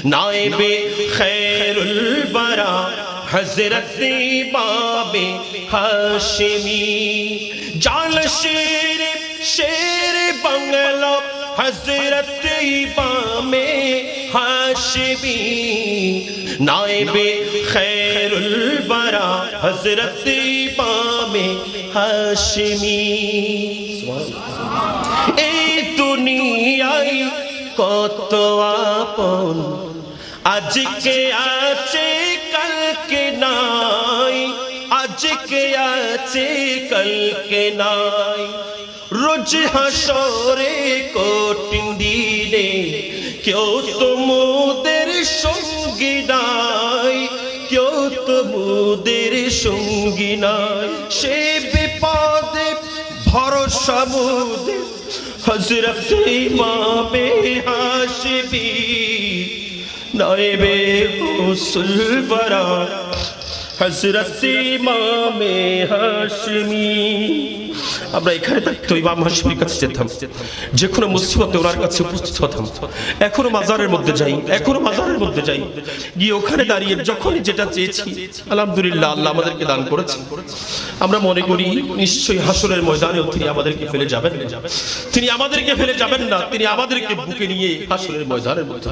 नाइबे खैरुल बरा हजरत इमामे हाशिमी जाल शेर बंगला हजरत इमामे हाशिमी नाइबे खैरुल बरा हजरत इमामे हाशिमी ए दुनियाई কত আপন আজকে আছে কালকে নাই আজকে আছে কালকে নাই রোজ হাসরে কঠিন দিনে কেউ তোমাদের সঙ্গী নাই কেউ তোমাদের সঙ্গী নাই সে বিপদে ভরসা মোদের हजरत इमामे हाशिमी नाइबे गौसुल बरा हजरत इमामे हाशिमी আমরা এখানে থাকতো ইমাম হাশিমের কাছে যেতাম যে কোনো মুসিবতে ওনার কাছে উপস্থিত হতাম এখনো মাজারের মধ্যে যাই গিয়ে ওখানে দাঁড়িয়ে যখনই যেটা চেয়েছি আলহামদুলিল্লাহ আল্লাহ আমাদেরকে দান করেছেন আমরা মনে করি নিশ্চয়ই হাসরের ময়দানেও তিনি আমাদেরকে ফেলে যাবেন না তিনি আমাদেরকে বুকে নিয়ে হাসরের ময়দানের মধ্যে